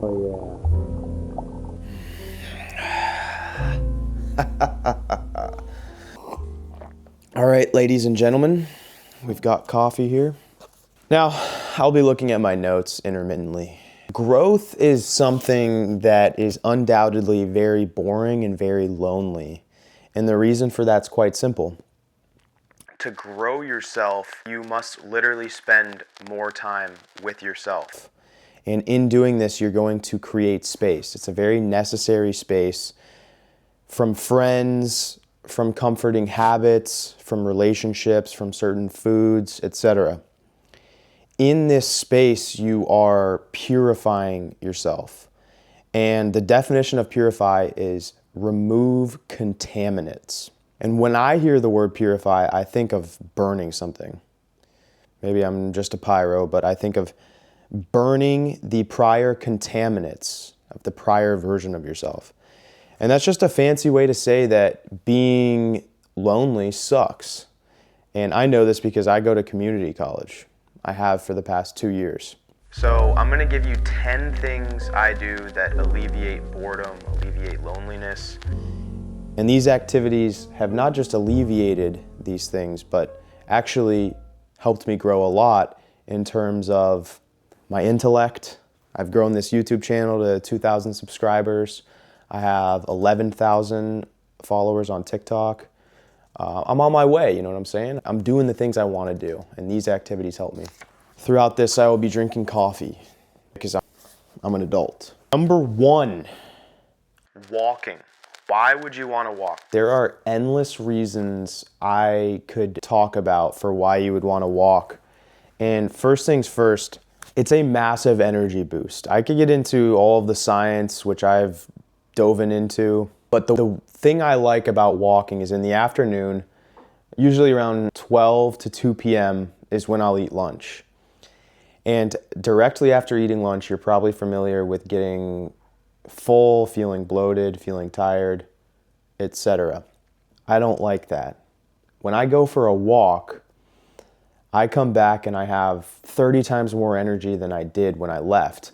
Oh yeah. All right, ladies and gentlemen, we've got coffee here. Now, I'll be looking at my notes intermittently. Growth is something that is undoubtedly very boring and very lonely. And the reason for that's quite simple. To grow yourself, you must literally spend more time with yourself. And in doing this, you're going to create space. It's a very necessary space from friends, from comforting habits, from relationships, from certain foods, etc. In this space, you are purifying yourself. And the definition of purify is remove contaminants. And when I hear the word purify, I think of burning something. Maybe I'm just a pyro, but I think of burning the prior contaminants of the prior version of yourself. And that's just a fancy way to say that being lonely sucks. And I know this because I go to community college. I have for the past 2 years. So I'm gonna give you 10 things I do that alleviate boredom, alleviate loneliness. And these activities have not just alleviated these things, but actually helped me grow a lot in terms of my intellect. I've grown this YouTube channel to 2,000 subscribers. I have 11,000 followers on TikTok. I'm on my way, you know what I'm saying? I'm doing the things I want to do, and these activities help me. Throughout this, I will be drinking coffee because I'm an adult. Number 1, walking. Why would you want to walk? There are endless reasons I could talk about for why you would want to walk. And first things first, it's a massive energy boost. I could get into all of the science, which I've dove into, but the thing I like about walking is in the afternoon, usually around 12 to 2 p.m. is when I'll eat lunch. And directly after eating lunch, you're probably familiar with getting full, feeling bloated, feeling tired, etc. I don't like that. When I go for a walk, I come back and I have 30 times more energy than I did when I left.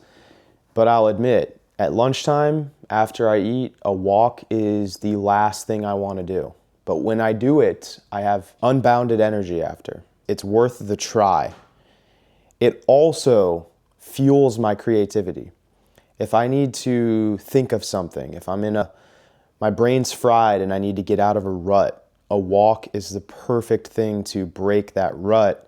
But I'll admit, at lunchtime, after I eat, a walk is the last thing I want to do. But when I do it, I have unbounded energy after. It's worth the try. It also fuels my creativity. If I need to think of something, if my brain's fried and I need to get out of a rut, a walk is the perfect thing to break that rut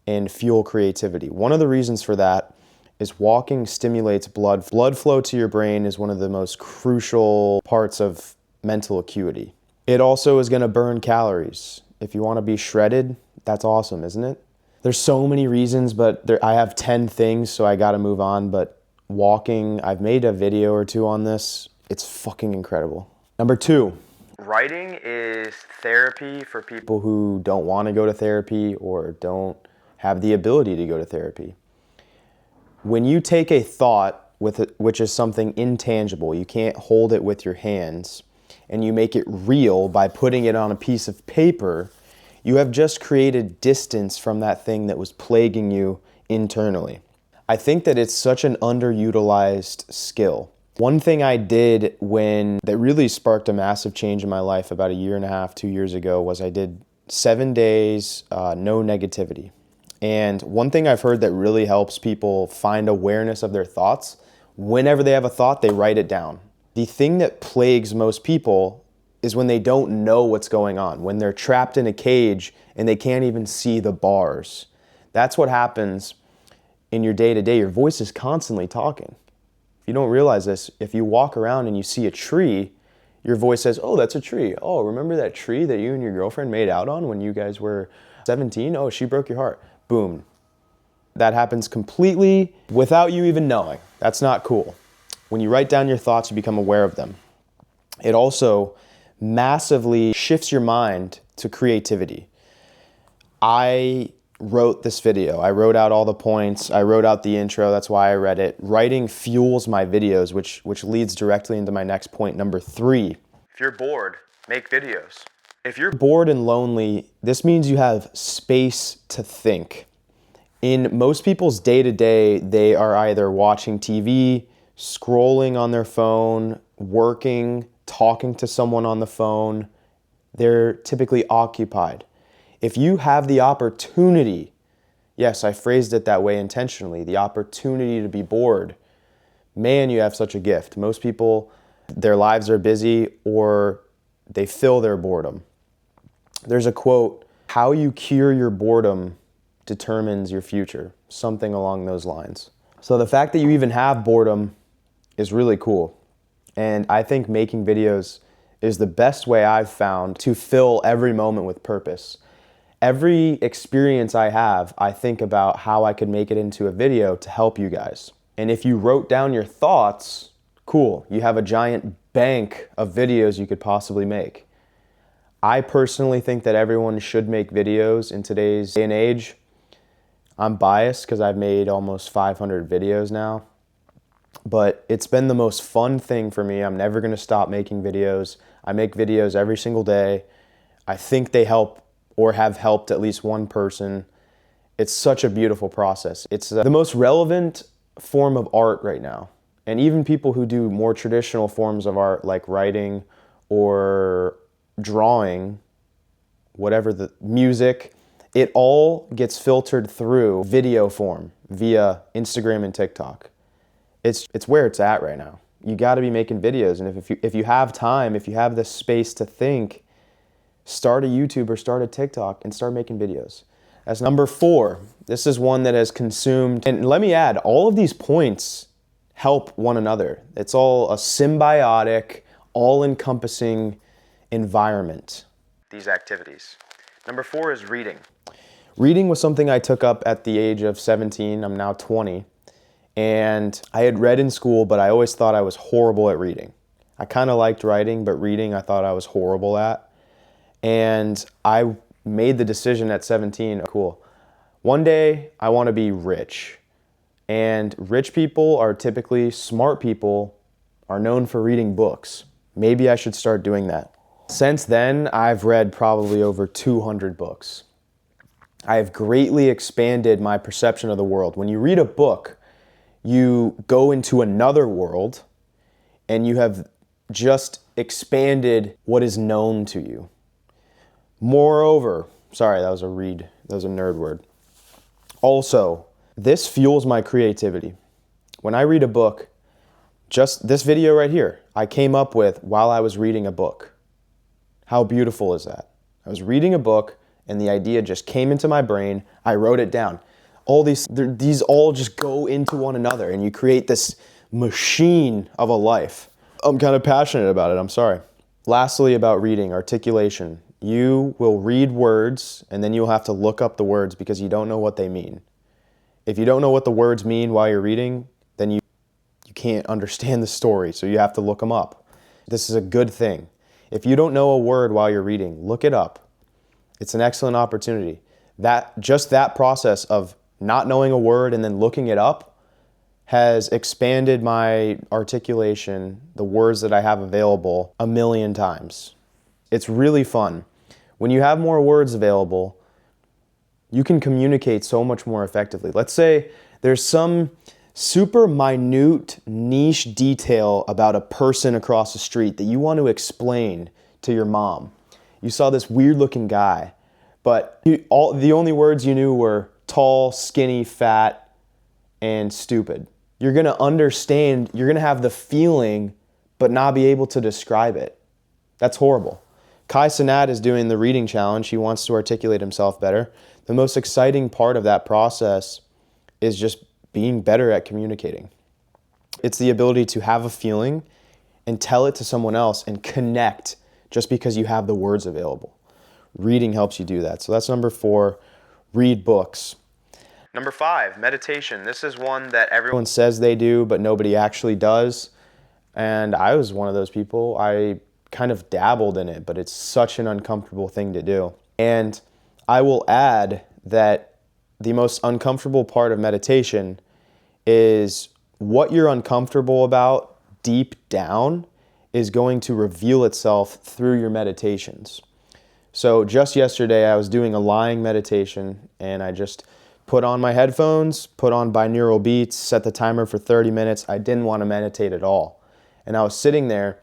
and fuel creativity. One of the reasons for that is walking stimulates blood. Blood flow to your brain is one of the most crucial parts of mental acuity. It also is going to burn calories. If you want to be shredded, that's awesome, isn't it? There's so many reasons, but I have 10 things, so I got to move on. But walking, I've made a video or 2 on this. It's fucking incredible. Number 2, writing is therapy for people who don't want to go to therapy or don't have the ability to go to therapy. When you take a thought, which is something intangible, you can't hold it with your hands, and you make it real by putting it on a piece of paper, you have just created distance from that thing that was plaguing you internally. I think that it's such an underutilized skill. One thing I did that really sparked a massive change in my life about 1.5 years, 2 years ago was I did 7 days, no negativity. And one thing I've heard that really helps people find awareness of their thoughts, whenever they have a thought, they write it down. The thing that plagues most people is when they don't know what's going on, when they're trapped in a cage and they can't even see the bars. That's what happens in your day-to-day. Your voice is constantly talking. If you don't realize this, if you walk around and you see a tree, your voice says, oh, that's a tree. Oh, remember that tree that you and your girlfriend made out on when you guys were 17? Oh, she broke your heart. Boom. That happens completely without you even knowing. That's not cool. When you write down your thoughts, you become aware of them. It also massively shifts your mind to creativity. I wrote this video. I wrote out all the points. I wrote out the intro. That's why I read it. Writing fuels my videos, which leads directly into my next point, number 3. If you're bored, make videos. If you're bored and lonely, this means you have space to think. In most people's day-to-day, they are either watching TV, scrolling on their phone, working, talking to someone on the phone. They're typically occupied. If you have the opportunity, yes, I phrased it that way intentionally, the opportunity to be bored, man, you have such a gift. Most people, their lives are busy or they fill their boredom. There's a quote, how you cure your boredom determines your future, something along those lines. So the fact that you even have boredom is really cool. And I think making videos is the best way I've found to fill every moment with purpose. Every experience I have, I think about how I could make it into a video to help you guys. And if you wrote down your thoughts, cool, you have a giant bank of videos you could possibly make. I personally think that everyone should make videos in today's day and age. I'm biased because I've made almost 500 videos now, but it's been the most fun thing for me. I'm never going to stop making videos. I make videos every single day. I think they help or have helped at least one person. It's such a beautiful process. It's the most relevant form of art right now. And even people who do more traditional forms of art like writing or drawing, whatever, the music, it all gets filtered through video form via Instagram and TikTok. It's where it's at right now. You got to be making videos, and if you have time, if you have the space to think, start a YouTube or start a TikTok and start making videos. That's number 4. This is one that has consumed, and let me add, all of these points help one another. It's all a symbiotic, all-encompassing environment, these activities. Number 4 is reading. Reading was something I took up at the age of 17. I'm now 20. And I had read in school, but I always thought I was horrible at reading. I kind of liked writing, but reading I thought I was horrible at. And I made the decision at 17, cool, one day I want to be rich. And rich people are typically, smart people are known for reading books. Maybe I should start doing that. Since then, I've read probably over 200 books. I have greatly expanded my perception of the world. When you read a book, you go into another world and you have just expanded what is known to you. Moreover, sorry, that was a nerd word. Also, this fuels my creativity. When I read a book, just this video right here, I came up with while I was reading a book. How beautiful is that? I was reading a book and the idea just came into my brain. I wrote it down. All these all just go into one another and you create this machine of a life. I'm kind of passionate about it, I'm sorry. Lastly, about reading, articulation. You will read words and then you'll have to look up the words because you don't know what they mean. If you don't know what the words mean while you're reading, then you can't understand the story, so you have to look them up. This is a good thing. If you don't know a word while you're reading, look it up. It's an excellent opportunity. Just that process of not knowing a word and then looking it up has expanded my articulation, the words that I have available, 1,000,000 times. It's really fun. When you have more words available, you can communicate so much more effectively. Let's say there's some super minute niche detail about a person across the street that you want to explain to your mom. You saw this weird looking guy, but the only words you knew were tall, skinny, fat, and stupid. You're going to understand, you're going to have the feeling, but not be able to describe it. That's horrible. Kai Cenat is doing the reading challenge. He wants to articulate himself better. The most exciting part of that process is just being better at communicating. It's the ability to have a feeling and tell it to someone else and connect just because you have the words available. Reading helps you do that. So that's number 4, read books. Number 5, meditation. This is one that everyone says they do, but nobody actually does. And I was one of those people. I kind of dabbled in it, but it's such an uncomfortable thing to do. And I will add that the most uncomfortable part of meditation is what you're uncomfortable about deep down is going to reveal itself through your meditations. So just yesterday I was doing a lying meditation and I just put on my headphones, put on binaural beats, set the timer for 30 minutes. I didn't want to meditate at all. And I was sitting there,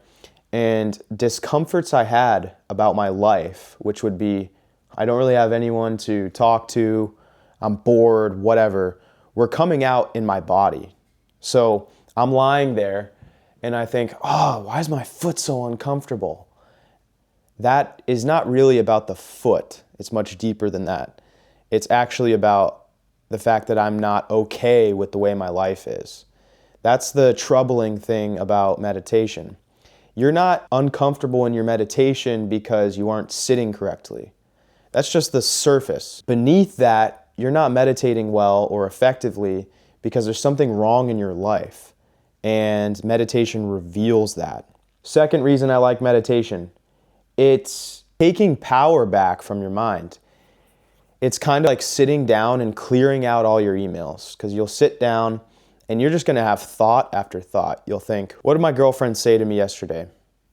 and discomforts I had about my life, which would be, I don't really have anyone to talk to, I'm bored, whatever, were coming out in my body. So I'm lying there and I think, oh, why is my foot so uncomfortable? That is not really about the foot. It's much deeper than that. It's actually about the fact that I'm not okay with the way my life is. That's the troubling thing about meditation. You're not uncomfortable in your meditation because you aren't sitting correctly. That's just the surface. Beneath that, you're not meditating well or effectively because there's something wrong in your life. And meditation reveals that. Second reason I like meditation, it's taking power back from your mind. It's kind of like sitting down and clearing out all your emails, because you'll sit down and you're just going to have thought after thought. You'll think, what did my girlfriend say to me yesterday?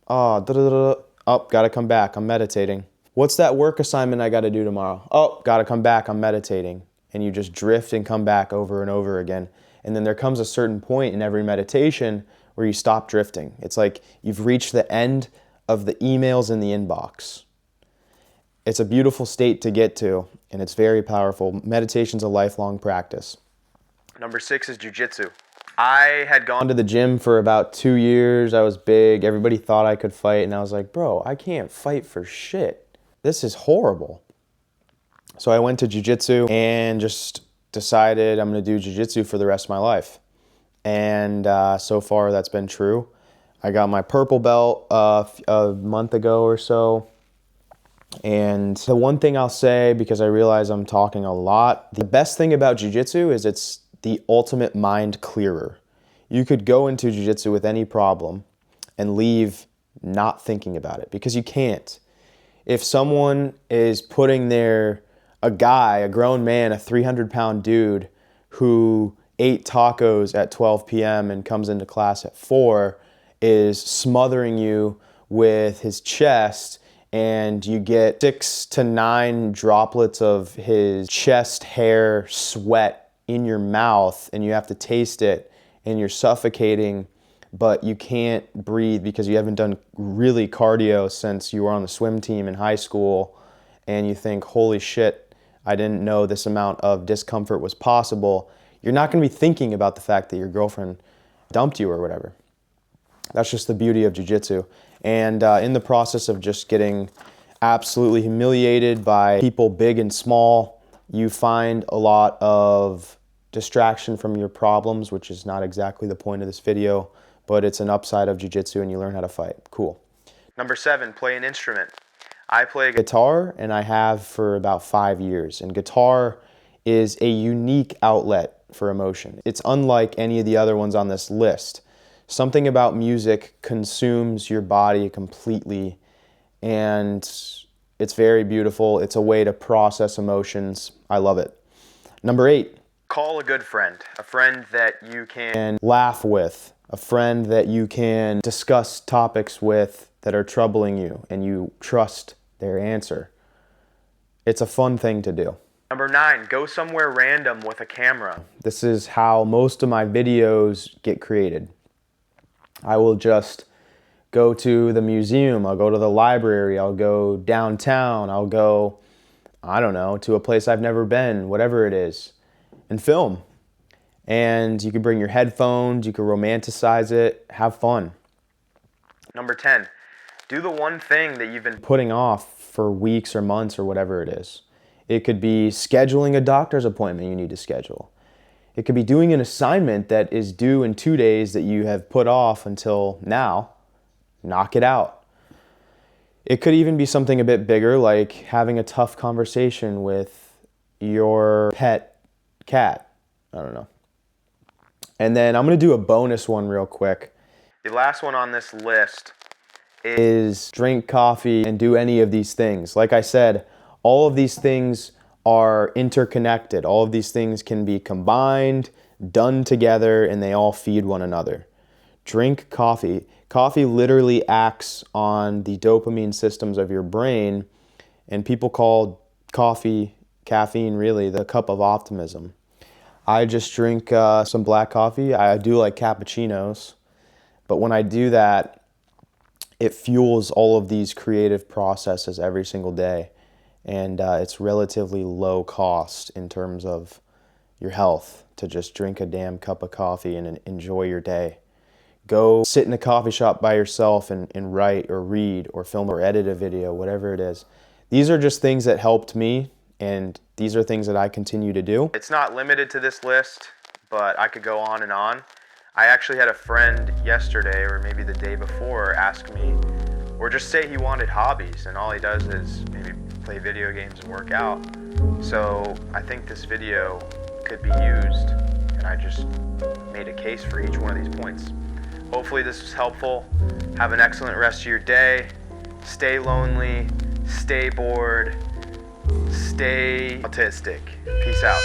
Oh, gotta come back, I'm meditating. What's that work assignment I gotta do tomorrow? Oh, gotta come back, I'm meditating. And you just drift and come back over and over again. And then there comes a certain point in every meditation where you stop drifting. It's like you've reached the end of the emails in the inbox. It's a beautiful state to get to, and it's very powerful. Meditation's a lifelong practice. Number 6 is Jiu Jitsu. I had gone to the gym for about 2 years. I was big. Everybody thought I could fight, and I was like, bro, I can't fight for shit. This is horrible. So I went to Jiu Jitsu and just decided I'm going to do Jiu Jitsu for the rest of my life. And so far that's been true. I got my purple belt a month ago or so. And the one thing I'll say, because I realize I'm talking a lot, the best thing about Jiu Jitsu is it's the ultimate mind clearer. You could go into Jiu Jitsu with any problem and leave not thinking about it, because you can't. If someone is putting a grown man, a 300-pound dude who ate tacos at 12 p.m. and comes into class at 4, is smothering you with his chest, and you get 6 to 9 droplets of his chest hair sweat in your mouth, and you have to taste it, and you're suffocating, but you can't breathe because you haven't done really cardio since you were on the swim team in high school, and you think, holy shit, I didn't know this amount of discomfort was possible. You're not going to be thinking about the fact that your girlfriend dumped you or whatever. That's just the beauty of Jiu Jitsu. And in the process of just getting absolutely humiliated by people big and small, you find a lot of distraction from your problems, which is not exactly the point of this video, but it's an upside of Jiu Jitsu, and you learn how to fight. Cool. Number 7, play an instrument. I play guitar, and I have for about 5 years. And guitar is a unique outlet for emotion. It's unlike any of the other ones on this list. Something about music consumes your body completely, and it's very beautiful. It's a way to process emotions. I love it. Number 8, call a good friend. A friend that you can laugh with. A friend that you can discuss topics with that are troubling you, and you trust their answer. It's a fun thing to do. Number 9, go somewhere random with a camera. This is how most of my videos get created. I will just go to the museum, I'll go to the library, I'll go downtown, I'll go, I don't know, to a place I've never been, whatever it is, and film. And you can bring your headphones, you can romanticize it, have fun. Number 10, do the one thing that you've been putting off for weeks or months or whatever it is. It could be scheduling a doctor's appointment you need to schedule. It could be doing an assignment that is due in 2 days that you have put off until now. Knock it out. It could even be something a bit bigger, like having a tough conversation with your pet cat. I don't know. And then I'm going to do a bonus one real quick. The last one on this list is drink coffee and do any of these things. Like I said, all of these things are interconnected. All of these things can be combined, done together, and they all feed one another. Drink coffee. Coffee literally acts on the dopamine systems of your brain, and people call coffee caffeine, really, the cup of optimism. I just drink some black coffee. I do like cappuccinos, but when I do that, it fuels all of these creative processes every single day. And it's relatively low cost in terms of your health to just drink a damn cup of coffee and enjoy your day. Go sit in a coffee shop by yourself and write or read or film or edit a video, whatever it is. These are just things that helped me, and these are things that I continue to do. It's not limited to this list, but I could go on and on. I actually had a friend yesterday, or maybe the day before, ask me, or just say he wanted hobbies, and all he does is maybe play video games and work out. So I think this video could be used, and I just made a case for each one of these points. Hopefully this was helpful. Have an excellent rest of your day. Stay lonely, stay bored, stay autistic. Peace out.